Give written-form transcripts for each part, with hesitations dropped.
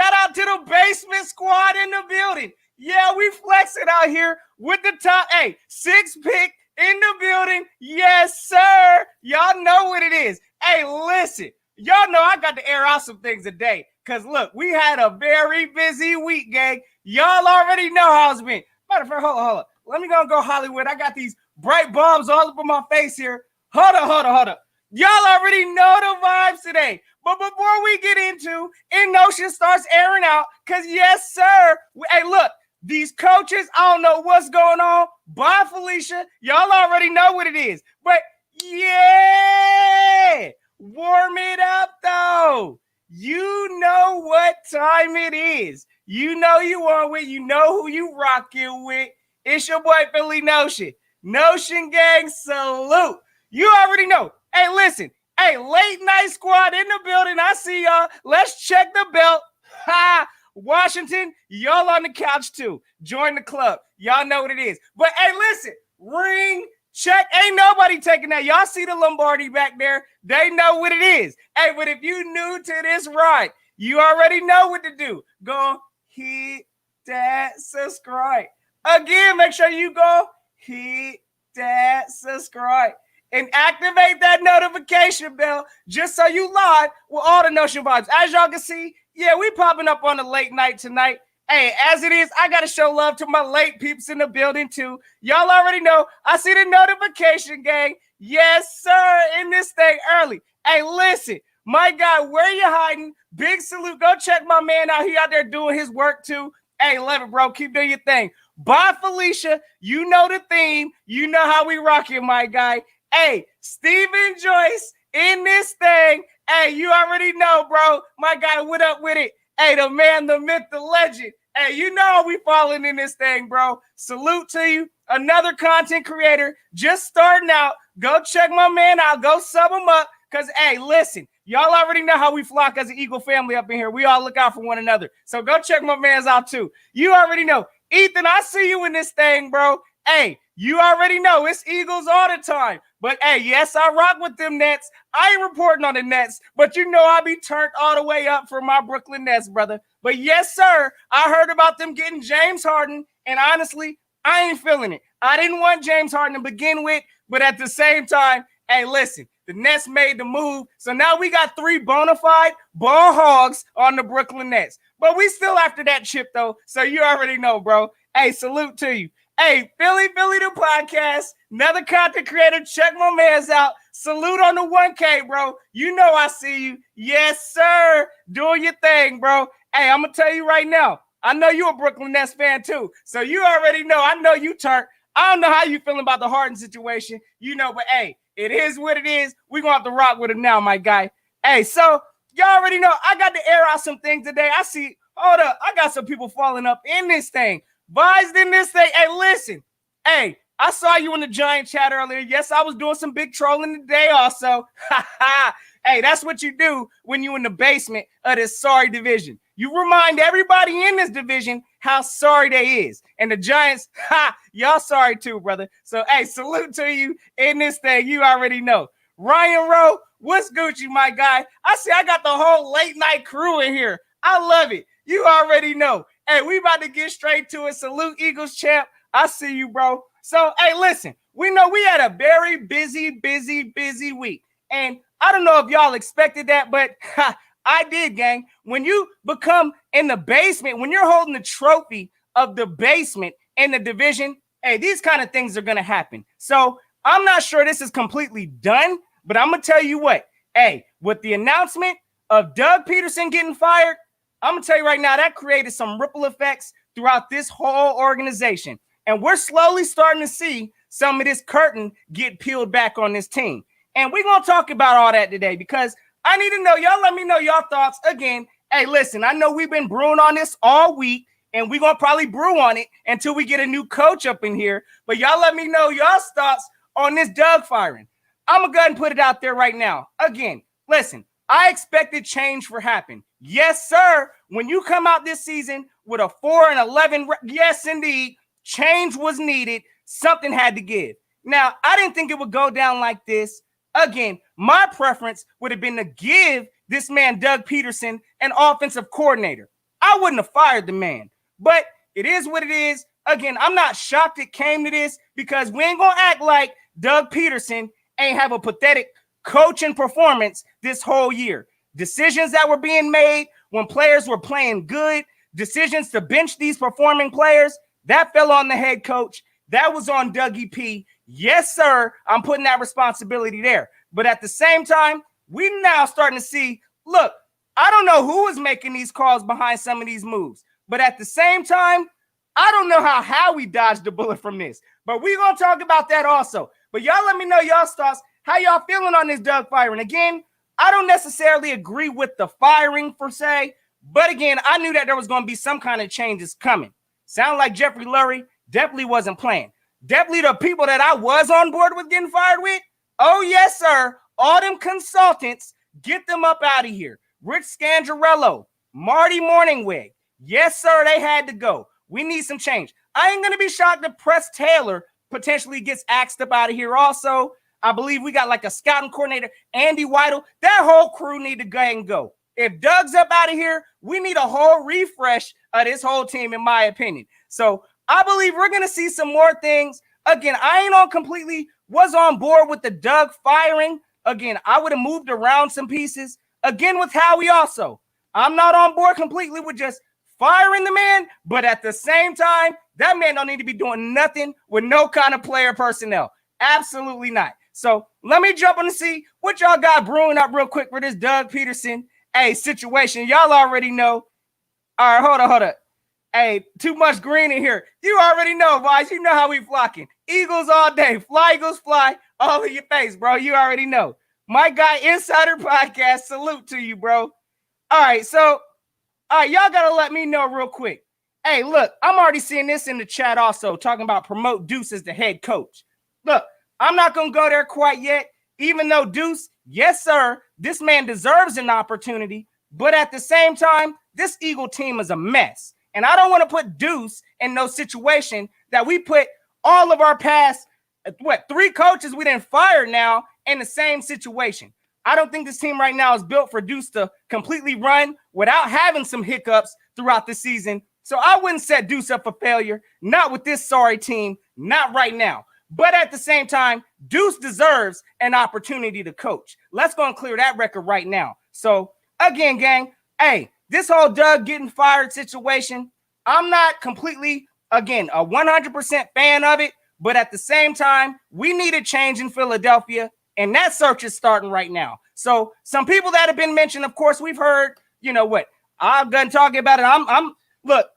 Shout out to the basement squad in the building. Yeah, we flexing out here with the top. Hey, 6 pick in the building. Yes, sir. Y'all know what it is. Hey, listen. Y'all know I got to air out some things today. Because, look, we had a very busy week, gang. Y'all already know how it's been. Matter of fact, hold on. Let me go Hollywood. I got these bright bombs all up on my face here. Hold up. Y'all already know the vibes today. But before we get into PNO starts airing out, because yes, sir. Hey, look, these coaches, I don't know what's going on. Bye, Felicia. Y'all already know what it is. But yeah, warm it up, though. You know what time it is. You know you on with. You know who you rocking with. It's your boy, phillynotion. Notion gang, salute. You already know. Hey, listen. Hey, late night squad in the building. I see y'all. Let's check the belt. Ha! Washington, y'all on the couch too. Join the club. Y'all know what it is. But hey, listen. Ring check. Ain't nobody taking that. Y'all see the Lombardi back there. They know what it is. Hey, but if you new to this ride, you already know what to do. Go hit that subscribe. Again, make sure you go hit that subscribe and activate that notification bell just so you live with all the Notion vibes. As y'all can see, yeah, we popping up on the late night tonight. Hey, as it is, I got to show love to my late peeps in the building too. Y'all already know. I see the notification, gang. Yes, sir, in this thing early. Hey, listen, my guy, where you hiding? Big salute. Go check my man out. He out there doing his work too. Hey, love it, bro. Keep doing your thing. Bye, Felicia. You know the theme. You know how we rock it, my guy. Hey, Stephen Joyce in this thing. Hey, you already know, bro. My guy, what up with it? Hey, the man, the myth, the legend. Hey, you know we falling in this thing, bro. Salute to you. Another content creator just starting out. Go check my man out. Go sub him up. Because, hey, listen, y'all already know how we flock as an Eagle family up in here. We all look out for one another. So go check my mans out, too. You already know. Ethan, I see you in this thing, bro. Hey, you already know it's Eagles all the time. But, hey, yes, I rock with them Nets. I ain't reporting on the Nets, but you know I be turned all the way up for my Brooklyn Nets, brother. But, yes, sir, I heard about them getting James Harden, and honestly, I ain't feeling it. I didn't want James Harden to begin with, but at the same time, hey, listen, the Nets made the move, so now we got 3 bona fide ball hogs on the Brooklyn Nets. But we still after that chip, though, so you already know, bro. Hey, salute to you. Hey, Philly the podcast, another content creator. Check my mans out. Salute on the 1K, bro. You know I see you. Yes, sir. Doing your thing, bro. Hey, I'm going to tell you right now. I know you a Brooklyn Nets fan, too. So you already know. I know you turned. I don't know how you feeling about the Harden situation. You know, but, hey, it is what it is. We're going to have to rock with it now, my guy. Hey, so y'all already know. I got to air out some things today. I see. Hold up. I got some people falling up in this thing. Vised in this thing. Hey, listen. Hey, I saw you in the Giant chat earlier. Yes, I was doing some big trolling today also. Hey, that's what you do when you in the basement of this sorry division. You remind everybody in this division how sorry they is. And the Giants, y'all sorry too, brother. So, hey, salute to you in this thing. You already know. Ryan Rowe, what's Gucci, my guy? I see I got the whole late night crew in here. I love it. You already know. Hey, we about to get straight to it. Salute, Eagles champ. I see you, bro. So, hey, listen, we know we had a very busy week. And I don't know if y'all expected that, but I did, gang. When you become in the basement, when you're holding the trophy of the basement in the division, hey, these kind of things are going to happen. So I'm not sure this is completely done, but I'm going to tell you what. Hey, with the announcement of Doug Peterson getting fired, I'm going to tell you right now, that created some ripple effects throughout this whole organization. And we're slowly starting to see some of this curtain get peeled back on this team. And we're going to talk about all that today because I need to know, y'all let me know your thoughts. Again, hey, listen, I know we've been brewing on this all week, and we're going to probably brew on it until we get a new coach up in here. But y'all let me know your thoughts on this Doug firing. I'm going to go ahead and put it out there right now. Again, listen, I expected change to happen. Yes, sir. When you come out this season with a 4-11, yes, indeed, change was needed. Something had to give. Now, I didn't think it would go down like this. Again, my preference would have been to give this man, Doug Peterson, an offensive coordinator. I wouldn't have fired the man. But it is what it is. Again, I'm not shocked it came to this because we ain't going to act like Doug Peterson ain't have a pathetic coaching performance this whole year. Decisions that were being made when players were playing good, decisions to bench these performing players, that fell on the head coach. That was on Dougie P. Yes, sir, I'm putting that responsibility there. But at the same time, we now starting to see, look, I don't know who is making these calls behind some of these moves. But at the same time, I don't know how we dodged the bullet from this. But we're going to talk about that also. But y'all let me know y'all's thoughts. How y'all feeling on this Doug firing? Again, I don't necessarily agree with the firing per se. But again, I knew that there was going to be some kind of changes coming. Sound like Jeffrey Lurie definitely wasn't playing. Definitely the people that I was on board with getting fired with. Oh, yes, sir. All them consultants, get them up out of here. Rich Scangarello, Marty Morningwig. Yes, sir, they had to go. We need some change. I ain't going to be shocked if Press Taylor potentially gets axed up out of here also. I believe we got like a scouting coordinator, Andy Weidel. That whole crew need to go ahead and go. If Doug's up out of here, we need a whole refresh of this whole team, in my opinion. So I believe we're going to see some more things. Again, I ain't was on board with the Doug firing. Again, I would have moved around some pieces. Again, with Howie also. I'm not on board completely with just firing the man, but at the same time, that man don't need to be doing nothing with no kind of player personnel. Absolutely not. So let me jump on to see what y'all got brewing up real quick for this Doug Peterson situation. Y'all already know. All right, hold on. Hey, too much green in here. You already know, boys. You know how we flocking. Eagles all day. Fly, Eagles, fly. All in your face, bro. You already know. My guy, Insider Podcast, salute to you, bro. All right, so, y'all got to let me know real quick. Hey, look, I'm already seeing this in the chat also, talking about promote Deuce as the head coach. Look, I'm not going to go there quite yet, even though Deuce, yes, sir, this man deserves an opportunity, but at the same time, this Eagle team is a mess. And I don't want to put Deuce in no situation that we put all of our past, 3 coaches we didn't fire now in the same situation. I don't think this team right now is built for Deuce to completely run without having some hiccups throughout the season. So I wouldn't set Deuce up for failure, not with this sorry team, not right now. But at the same time, Deuce deserves an opportunity to coach. Let's go and clear that record right now. So again, gang, hey, this whole Doug getting fired situation, I'm not completely, again, a 100% fan of it. But at the same time, we need a change in Philadelphia. And that search is starting right now. So some people that have been mentioned, of course, we've heard, you know what, I'm done talking about it.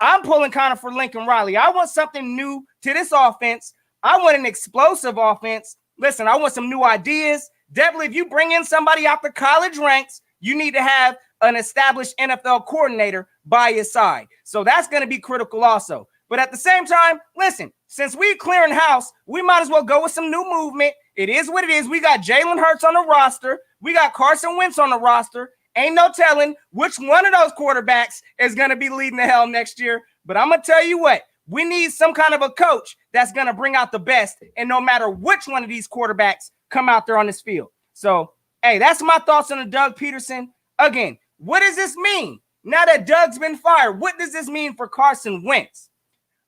I'm pulling kind of for Lincoln Riley. I want something new to this offense. I want an explosive offense. Listen, I want some new ideas. Definitely, if you bring in somebody out the college ranks, you need to have an established NFL coordinator by your side. So that's going to be critical also. But at the same time, listen, since we're clearing house, we might as well go with some new movement. It is what it is. We got Jalen Hurts on the roster. We got Carson Wentz on the roster. Ain't no telling which one of those quarterbacks is going to be leading the helm next year. But I'm going to tell you what, we need some kind of a coach that's going to bring out the best. And no matter which one of these quarterbacks come out there on this field. So, hey, that's my thoughts on the Doug Peterson. Again, what does this mean? Now that Doug's been fired, what does this mean for Carson Wentz?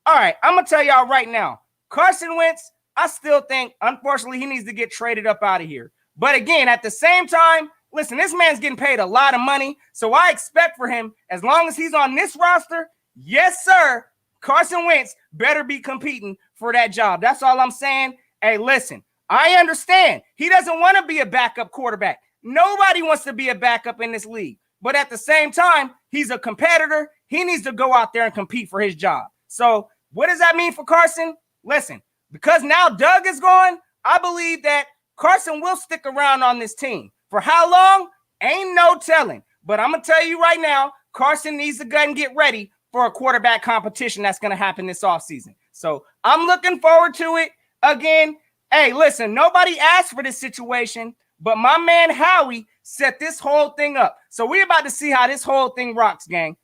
All right, I'm going to tell y'all right now, Carson Wentz, I still think, unfortunately, he needs to get traded up out of here. But again, at the same time, listen, this man's getting paid a lot of money. So I expect for him, as long as he's on this roster, yes, sir, Carson Wentz better be competing for that job. That's all I'm saying. Hey, listen, I understand. He doesn't want to be a backup quarterback. Nobody wants to be a backup in this league. But at the same time, he's a competitor. He needs to go out there and compete for his job. So what does that mean for Carson? Listen, because now Doug is gone, I believe that Carson will stick around on this team. For how long? Ain't no telling. But I'm going to tell you right now, Carson needs to go and get ready for a quarterback competition that's going to happen this offseason. So I'm looking forward to it. Again, hey, listen, nobody asked for this situation, but my man Howie set this whole thing up. So we're about to see how this whole thing rocks, gang.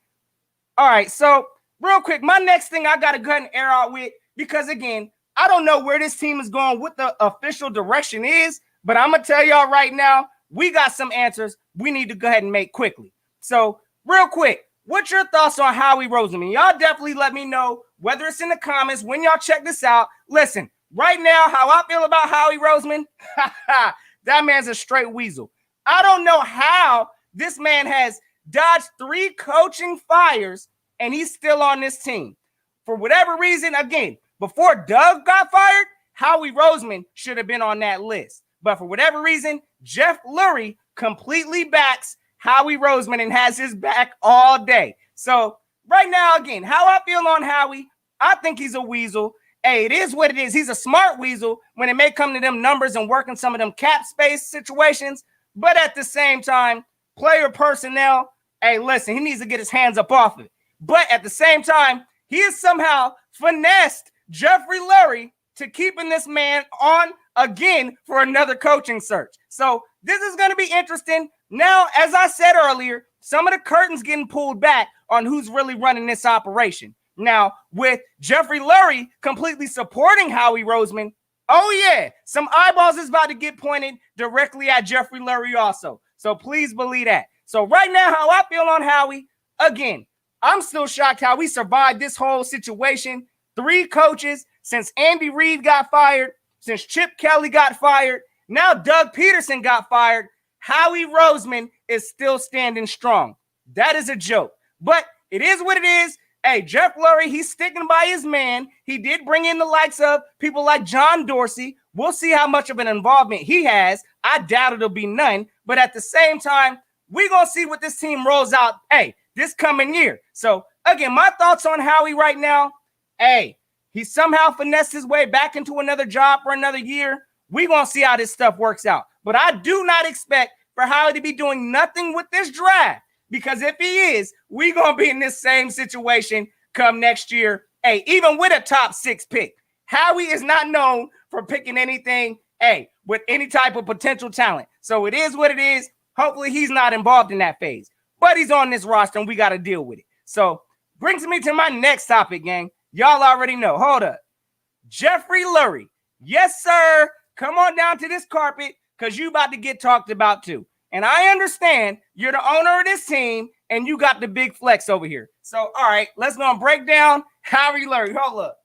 All right, so real quick, my next thing I got to go ahead and air out with, because, again, I don't know where this team is going, what the official direction is, but I'm going to tell y'all right now, we got some answers we need to go ahead and make quickly. So real quick, what's your thoughts on Howie Roseman? Y'all definitely let me know, whether it's in the comments, when y'all check this out. Listen, right now, how I feel about Howie Roseman, that man's a straight weasel. I don't know how this man has dodged 3 coaching fires and he's still on this team. For whatever reason, again, before Doug got fired, Howie Roseman should have been on that list. But for whatever reason, Jeff Lurie completely backs Howie Roseman and has his back all day. So right now, again, how I feel on Howie, I think he's a weasel. Hey, it is what it is. He's a smart weasel when it may come to them numbers and working some of them cap space situations. But at the same time, player personnel, hey, listen, he needs to get his hands up off of it. But at the same time, he has somehow finessed Jeffrey Lurie to keeping this man on again for another coaching search. So this is going to be interesting. Now, as I said earlier, some of the curtains getting pulled back on who's really running this operation. Now, with Jeffrey Lurie completely supporting Howie Roseman, oh yeah, some eyeballs is about to get pointed directly at Jeffrey Lurie also. So please believe that. So right now, how I feel on Howie, again, I'm still shocked how we survived this whole situation. 3 coaches since Andy Reid got fired, since Chip Kelly got fired, now Doug Peterson got fired. Howie Roseman is still standing strong. That is a joke. But it is what it is. Hey, Jeff Lurie, he's sticking by his man. He did bring in the likes of people like John Dorsey. We'll see how much of an involvement he has. I doubt it'll be none. But at the same time, we're going to see what this team rolls out, hey, this coming year. So, again, my thoughts on Howie right now, hey, he somehow finessed his way back into another job for another year. We're going to see how this stuff works out. But I do not expect for Howie to be doing nothing with this draft, because if he is, we're going to be in this same situation come next year. Hey, even with a top 6 pick, Howie is not known for picking anything, hey, with any type of potential talent. So it is what it is. Hopefully he's not involved in that phase. But he's on this roster and we got to deal with it. So brings me to my next topic, gang. Y'all already know. Hold up. Jeffrey Lurie. Yes, sir. Come on down to this carpet because you about to get talked about too. And I understand you're the owner of this team and you got the big flex over here. So, all right, let's go and break down Howie Lurie. Hold up.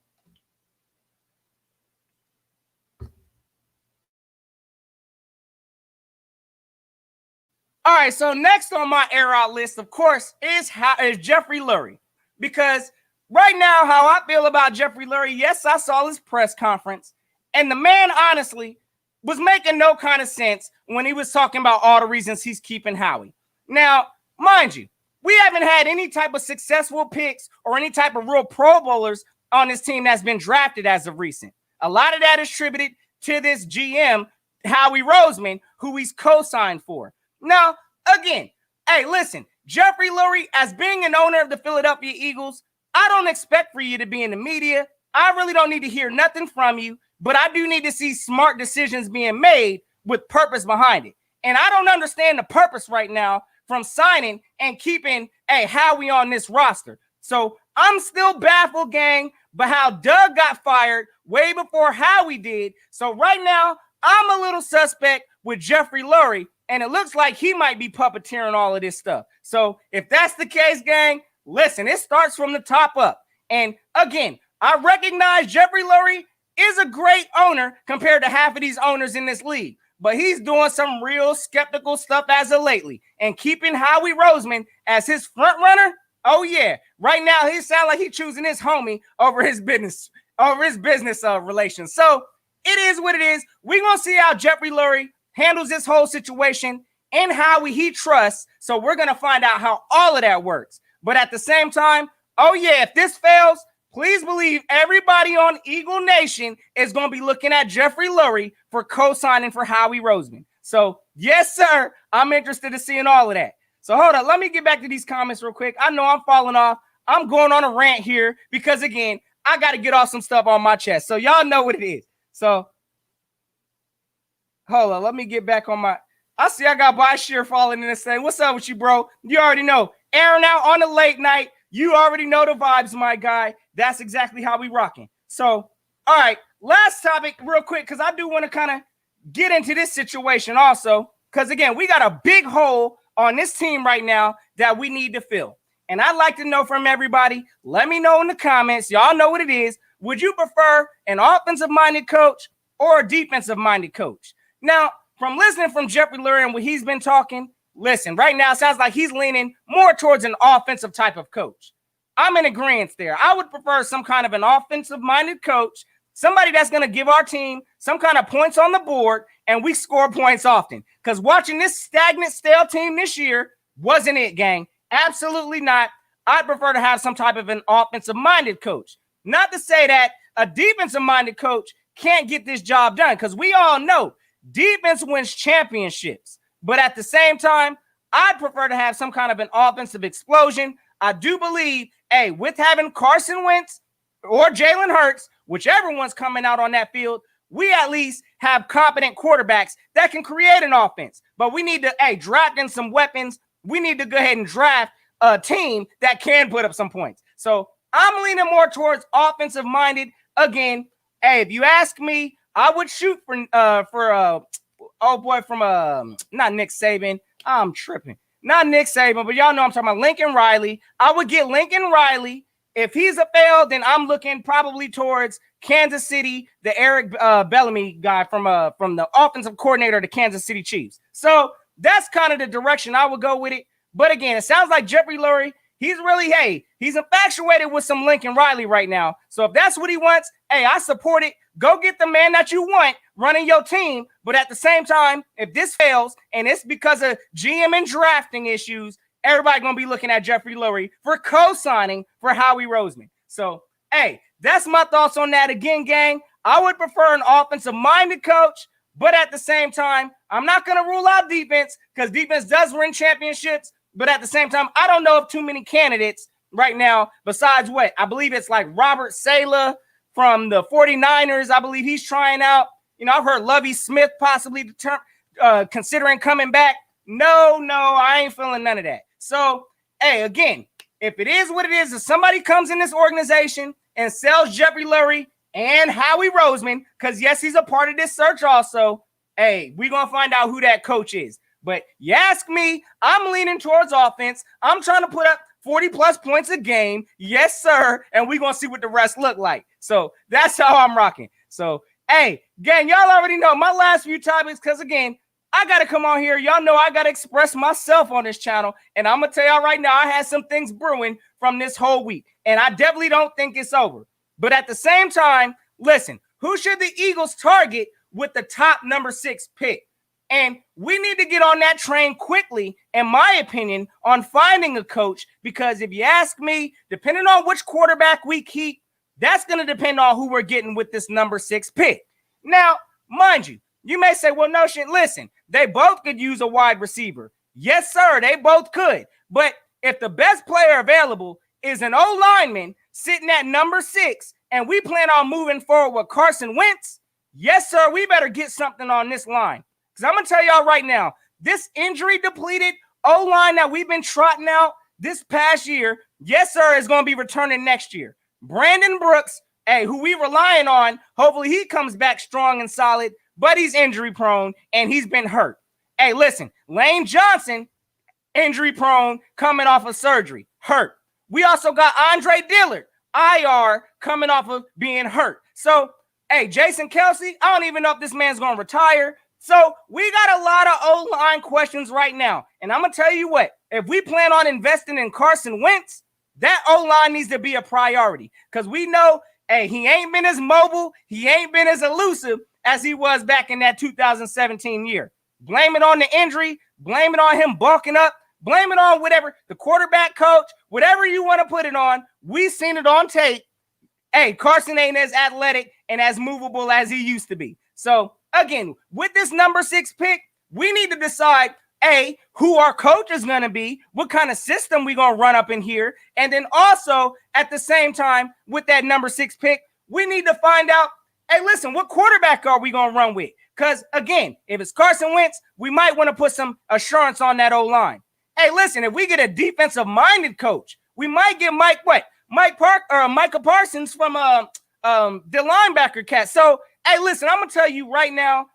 All right, so next on my air out list, of course, is Jeffrey Lurie. Because right now, how I feel about Jeffrey Lurie, yes, I saw his press conference. And the man, honestly, was making no kind of sense when he was talking about all the reasons he's keeping Howie. Now, mind you, we haven't had any type of successful picks or any type of real Pro Bowlers on this team that's been drafted as of recent. A lot of that is attributed to this GM, Howie Roseman, who he's co-signed for. Now, again, hey, listen, Jeffrey Lurie, as being an owner of the Philadelphia Eagles, I don't expect for you to be in the media. I really don't need to hear nothing from you, but I do need to see smart decisions being made with purpose behind it. And I don't understand the purpose right now from signing and keeping Howie on this roster. So I'm still baffled, gang, by how Doug got fired way before Howie did. So right now, I'm a little suspect with Jeffrey Lurie, and it looks like he might be puppeteering all of this stuff. So if that's the case, gang, listen, it starts from the top up. And again, I recognize Jeffrey Lurie is a great owner compared to half of these owners in this league, but he's doing some real skeptical stuff as of lately. And keeping Howie Roseman as his front runner, oh yeah, right now he sounds like he's choosing his homie over his business relations. So it is what it is. We're gonna see how Jeffrey Lurie handles this whole situation and Howie he trusts. So we're gonna find out how all of that works. But at the same time, oh yeah, if this fails, please believe everybody on Eagle Nation is going to be looking at Jeffrey Lurie for co-signing for Howie Roseman. So, yes, sir, I'm interested in seeing all of that. So, hold on. Let me get back to these comments real quick. I know I'm falling off. I'm going on a rant here because, again, I got to get off some stuff on my chest. So, y'all know what it is. So, hold on. Let me get back on my – I see I got Bashir falling in this thing. What's up with you, bro? You already know. Aaron out on the late night. You already know the vibes, my guy. That's exactly how we rocking. So, all right, last topic real quick, because I do want to kind of get into this situation also, because, again, we got a big hole on this team right now that we need to fill. And I'd like to know from everybody. Let me know in the comments. Y'all know what it is. Would you prefer an offensive-minded coach or a defensive-minded coach? Now, from listening from Jeffrey Lurie and what he's been talking, listen, right now it sounds like he's leaning more towards an offensive type of coach. I'm in agreement there. I would prefer some kind of an offensive-minded coach, somebody that's going to give our team some kind of points on the board, and we score points often. Because watching this stagnant, stale team this year wasn't it, gang. Absolutely not. I'd prefer to have some type of an offensive-minded coach. Not to say that a defensive-minded coach can't get this job done, because we all know defense wins championships. But at the same time, I'd prefer to have some kind of an offensive explosion. I do believe, with having Carson Wentz or Jalen Hurts, whichever one's coming out on that field, we at least have competent quarterbacks that can create an offense. But we need to, draft in some weapons. We need to go ahead and draft a team that can put up some points. So I'm leaning more towards offensive-minded. Again, if you ask me, I would shoot for not Nick Saban. I'm tripping. Not Nick Saban, but y'all know I'm talking about Lincoln Riley. I would get Lincoln Riley. If he's a fail, then I'm looking probably towards Kansas City, the Eric Bellamy guy from the offensive coordinator of the Kansas City Chiefs. So that's kind of the direction I would go with it. But again, it sounds like Jeffrey Lurie, he's really, he's infatuated with some Lincoln Riley right now. So if that's what he wants, I support it. Go get the man that you want running your team. But at the same time, if this fails and it's because of GM and drafting issues, everybody going to be looking at Jeffrey Lurie for co-signing for Howie Roseman. So, that's my thoughts on that. Again, gang, I would prefer an offensive-minded coach, but at the same time, I'm not going to rule out defense because defense does win championships. But at the same time, I don't know of too many candidates right now besides what? I believe it's like Robert Saleh from the 49ers. I believe he's trying out. I've heard Lovie Smith possibly considering coming back. No, I ain't feeling none of that. So, again, if it is what it is, if somebody comes in this organization and sells Jeffrey Lurie and Howie Roseman, because, yes, he's a part of this search also, we're going to find out who that coach is. But you ask me, I'm leaning towards offense. I'm trying to put up 40-plus points a game. Yes, sir. And we're going to see what the rest look like. So that's how I'm rocking. So, gang, y'all already know my last few topics because, again, I got to come on here. Y'all know I got to express myself on this channel. And I'm going to tell y'all right now, I had some things brewing from this whole week. And I definitely don't think it's over. But at the same time, listen, who should the Eagles target with the top number 6 pick? And we need to get on that train quickly, in my opinion, on finding a coach. Because if you ask me, depending on which quarterback we keep, that's going to depend on who we're getting with this number 6 pick. Now, mind you, you may say, well, Notion, listen, they both could use a wide receiver. Yes, sir, they both could. But if the best player available is an O-lineman sitting at number 6, and we plan on moving forward with Carson Wentz, yes, sir, we better get something on this line. Because I'm going to tell y'all right now, this injury-depleted O-line that we've been trotting out this past year, yes, sir, is going to be returning next year. Brandon Brooks, who we relying on, hopefully he comes back strong and solid, but he's injury-prone, and he's been hurt. Listen, Lane Johnson, injury-prone, coming off of surgery, hurt. We also got Andre Dillard, IR, coming off of being hurt. So, Jason Kelsey, I don't even know if this man's going to retire. So we got a lot of O-line questions right now. And I'm going to tell you what, if we plan on investing in Carson Wentz, that O-line needs to be a priority. Because we know, he ain't been as mobile, he ain't been as elusive as he was back in that 2017 year. Blame it on the injury, blame it on him bulking up, blame it on whatever, the quarterback coach, whatever you want to put it on. We seen it on tape. Carson ain't as athletic and as movable as he used to be. So, again, with this number 6 pick, we need to decide, who our coach is going to be, what kind of system we going to run up in here. And then also, at the same time, with that number 6 pick, we need to find out, listen, what quarterback are we going to run with? Because, again, if it's Carson Wentz, we might want to put some assurance on that O-line. Listen, if we get a defensive-minded coach, we might get Micah Parsons from the linebacker cat. So, listen, I'm going to tell you right now,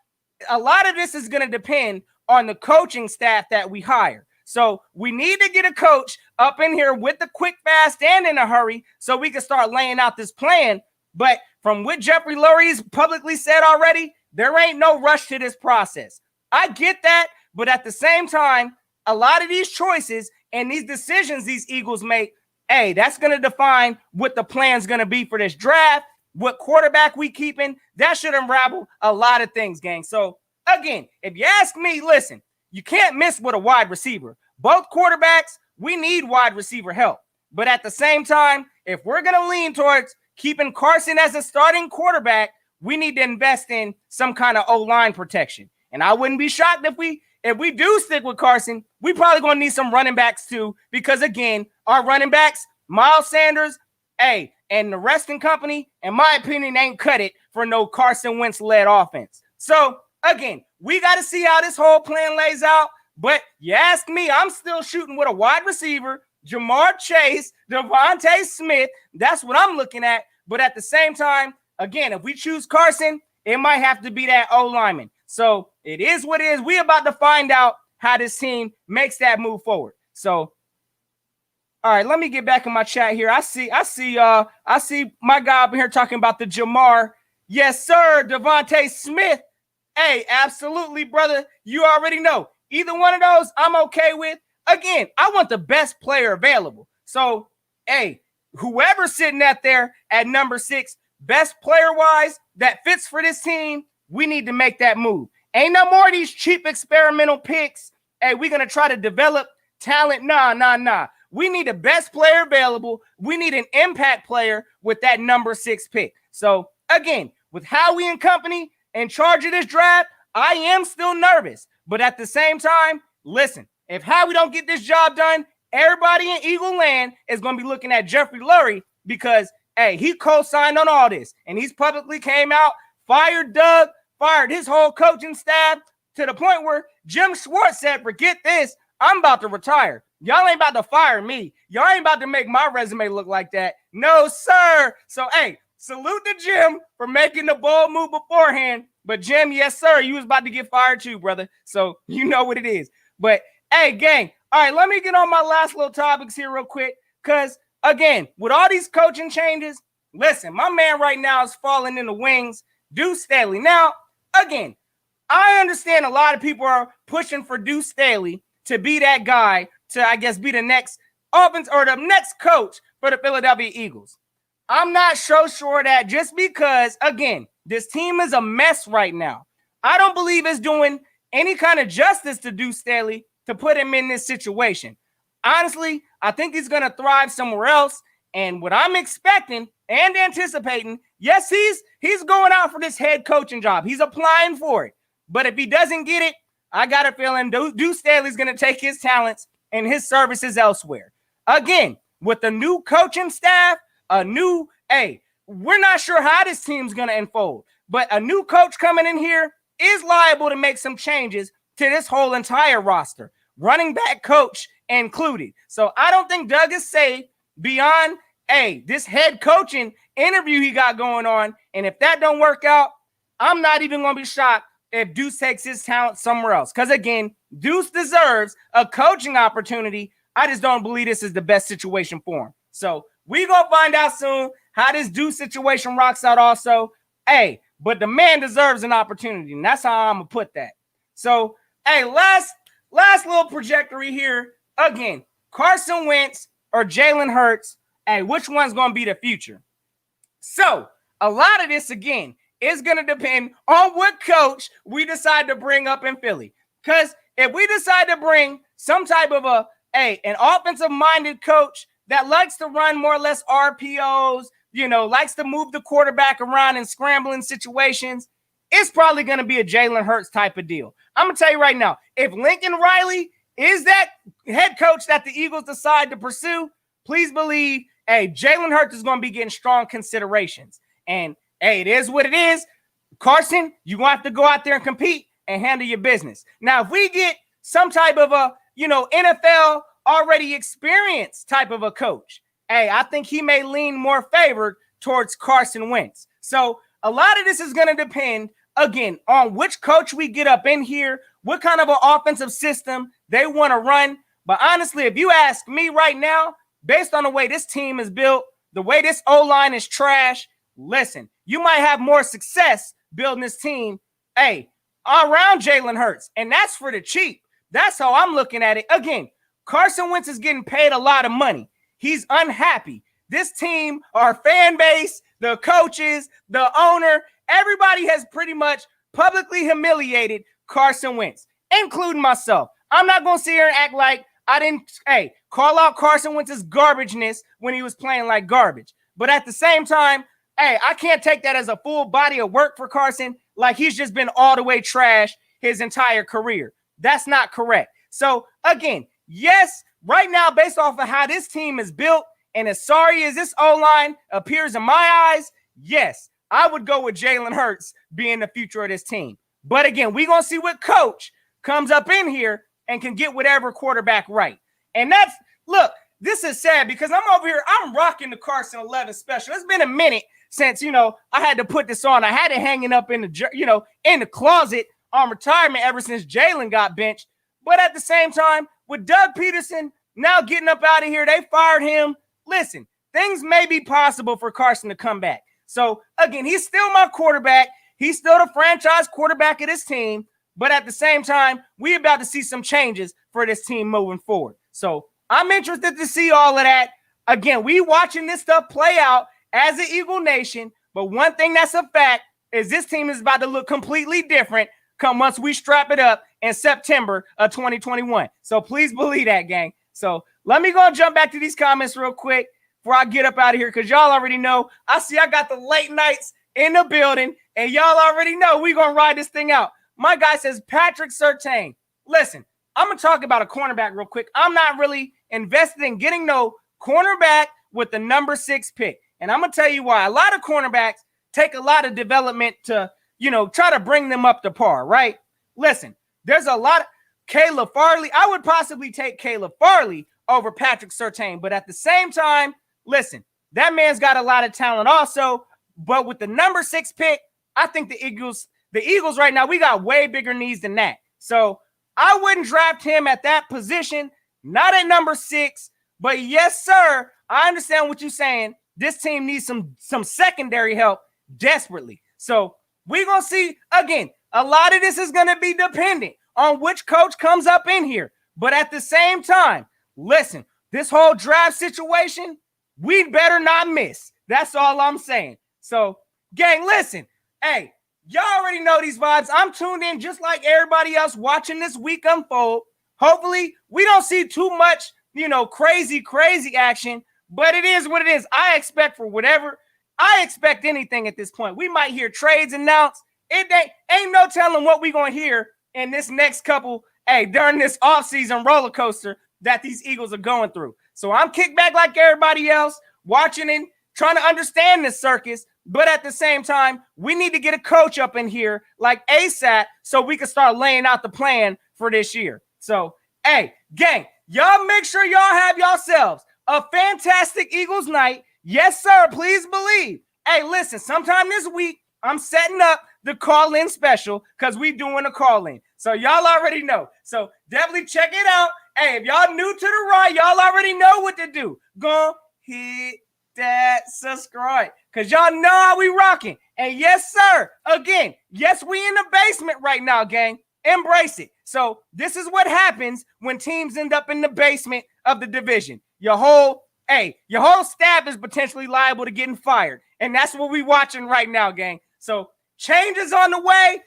a lot of this is going to depend on the coaching staff that we hire. So we need to get a coach up in here with the quick, fast, and in a hurry so we can start laying out this plan. But from what Jeffrey Lurie's publicly said already, there ain't no rush to this process. I get that, but at the same time, a lot of these choices and these decisions these Eagles make, hey, that's going to define what the plan's going to be for this draft, what quarterback we keeping. That should unravel a lot of things, gang. So, again, if you ask me, listen, you can't miss with a wide receiver. Both quarterbacks, we need wide receiver help. But at the same time, if we're going to lean towards keeping Carson as a starting quarterback, we need to invest in some kind of O-line protection. And I wouldn't be shocked if we do stick with Carson, we probably going to need some running backs too, because again, our running backs, Miles Sanders, and the rest in company, in my opinion, ain't cut it for no Carson Wentz-led offense. So again, we got to see how this whole plan lays out. But you ask me, I'm still shooting with a wide receiver, Jamar Chase, Devontae Smith. That's what I'm looking at. But at the same time, again, if we choose Carson, it might have to be that O-lineman. So it is what it is. We about to find out how this team makes that move forward. So, all right, let me get back in my chat here. I see my guy up here talking about the Jamar. Yes, sir, Devontae Smith. Hey, absolutely, brother. You already know. Either one of those, I'm okay with. Again, I want the best player available. So, hey, whoever's sitting out there at number 6, best player-wise that fits for this team, we need to make that move. Ain't no more of these cheap experimental picks. Hey, we're going to try to develop talent. Nah. We need the best player available. We need an impact player with that number 6 pick. So, again, with Howie and company in charge of this draft, I am still nervous. But at the same time, listen, if Howie don't get this job done, everybody in Eagle Land is going to be looking at Jeffrey Lurie because, hey, he co-signed on all this. And he's publicly came out, fired Doug, fired his whole coaching staff to the point where Jim Schwartz said, forget this, I'm about to retire. Y'all ain't about to fire me. Y'all ain't about to make my resume look like that. No, sir. So, hey, salute to Jim for making the bold move beforehand. But, Jim, yes, sir, you was about to get fired too, brother. So, you know what it is. But, hey, gang, all right, let me get on my last little topics here real quick because, again, with all these coaching changes, listen, my man right now is falling in the wings, Deuce Staley. Now, again, I understand a lot of people are pushing for Deuce Staley to be that guy to, I guess, be the next offense or the next coach for the Philadelphia Eagles. I'm not so sure that just because, again, this team is a mess right now. I don't believe it's doing any kind of justice to Deuce Staley to put him in this situation. Honestly, I think he's going to thrive somewhere else. And what I'm expecting and anticipating, yes, he's going out for this head coaching job. He's applying for it. But if he doesn't get it, I got a feeling Deuce Staley's going to take his talents and his services elsewhere. Again, with the new coaching staff, we're not sure how this team's going to unfold. But a new coach coming in here is liable to make some changes to this whole entire roster, running back coach included. So I don't think Doug is safe beyond, this head coaching interview he got going on. And if that don't work out, I'm not even going to be shocked if Deuce takes his talent somewhere else. Because, again, Deuce deserves a coaching opportunity. I just don't believe this is the best situation for him. So we going to find out soon how this Deuce situation rocks out also. But the man deserves an opportunity, and that's how I'm going to put that. So, last little trajectory here. Again, Carson Wentz or Jalen Hurts, which one's going to be the future? So, a lot of this, again, is going to depend on what coach we decide to bring up in Philly. Because if we decide to bring some type of an offensive-minded coach that likes to run more or less RPOs, likes to move the quarterback around in scrambling situations, it's probably going to be a Jalen Hurts type of deal. I'm going to tell you right now, if Lincoln Riley is that head coach that the Eagles decide to pursue, please believe, Jalen Hurts is going to be getting strong considerations. And, it is what it is. Carson, you're going to have to go out there and compete and handle your business. Now, if we get some type of a, NFL already experienced type of a coach, I think he may lean more favored towards Carson Wentz. So a lot of this is going to depend, again, on which coach we get up in here, what kind of an offensive system they want to run. But honestly, if you ask me right now, based on the way this team is built, the way this O-line is trash, listen, you might have more success building this team, around Jalen Hurts. And that's for the cheap. That's how I'm looking at it. Again, Carson Wentz is getting paid a lot of money. He's unhappy. This team, our fan base, the coaches, the owner, everybody has pretty much publicly humiliated Carson Wentz, including myself. I'm not going to sit here and act like I didn't, call out Carson Wentz's garbageness when he was playing like garbage. But at the same time, I can't take that as a full body of work for Carson, like he's just been all the way trash his entire career. That's not correct. So, again, yes, right now, based off of how this team is built, and as sorry as this O-line appears in my eyes, yes, I would go with Jalen Hurts being the future of this team. But again, we're going to see what coach comes up in here and can get whatever quarterback right. And look, this is sad because I'm over here, I'm rocking the Carson 11 special. It's been a minute since, I had to put this on. I had it hanging up in the, in the closet on retirement ever since Jalen got benched. But at the same time, with Doug Peterson now getting up out of here, they fired him. Listen, things may be possible for Carson to come back. So, again, he's still my quarterback. He's still the franchise quarterback of this team. But at the same time, we're about to see some changes for this team moving forward. So, I'm interested to see all of that. Again, we watching this stuff play out as an Eagle Nation. But one thing that's a fact is this team is about to look completely different come once we strap it up in September of 2021. So, please believe that, gang. So, let me go and jump back to these comments real quick before I get up out of here because y'all already know. I got the late nights in the building, and y'all already know we're going to ride this thing out. My guy says, Patrick Surtain. Listen, I'm going to talk about a cornerback real quick. I'm not really invested in getting no cornerback with the number 6 pick. And I'm going to tell you why. A lot of cornerbacks take a lot of development to, try to bring them up to par, right? Listen, there's a lot of Caleb Farley. I would possibly take Caleb Farley over Patrick Surtain. But at the same time, listen, that man's got a lot of talent also. But with the number 6 pick, I think the Eagles right now, we got way bigger needs than that. So I wouldn't draft him at that position, not at number 6. But yes, sir, I understand what you're saying. This team needs some secondary help desperately. So we're going to see, again, a lot of this is going to be dependent on which coach comes up in here. But at the same time, listen, this whole draft situation, we better not miss. That's all I'm saying. So, gang, listen, y'all already know these vibes. I'm tuned in just like everybody else watching this week unfold. Hopefully, we don't see too much, crazy action, but it is what it is. I expect anything at this point. We might hear trades announced. It ain't no telling what we're going to hear in this next couple, during this offseason roller coaster that these Eagles are going through. So I'm kicked back like everybody else, watching and trying to understand this circus. But at the same time, we need to get a coach up in here like ASAP so we can start laying out the plan for this year. So, gang, y'all make sure y'all have yourselves a fantastic Eagles night. Yes, sir. Please believe. Listen, sometime this week, I'm setting up the call-in special because we doing a call-in. So y'all already know. So definitely check it out. If y'all new to the right, y'all already know what to do. Go hit that subscribe because y'all know how we rocking. And yes, sir. Again, yes, we in the basement right now, gang. Embrace it. So this is what happens when teams end up in the basement of the division. Your whole staff is potentially liable to getting fired. And that's what we watching right now, gang. So change is on the way.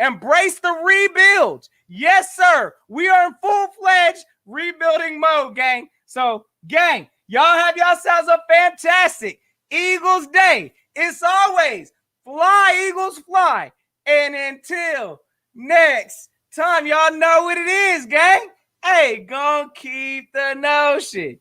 Embrace the rebuilds. Yes, sir. We are in full-fledged rebuilding mode, gang. So, gang, y'all have yourselves a fantastic Eagles day. It's always fly, Eagles, fly. And until next time, y'all know what it is, gang. Gonna keep the notion.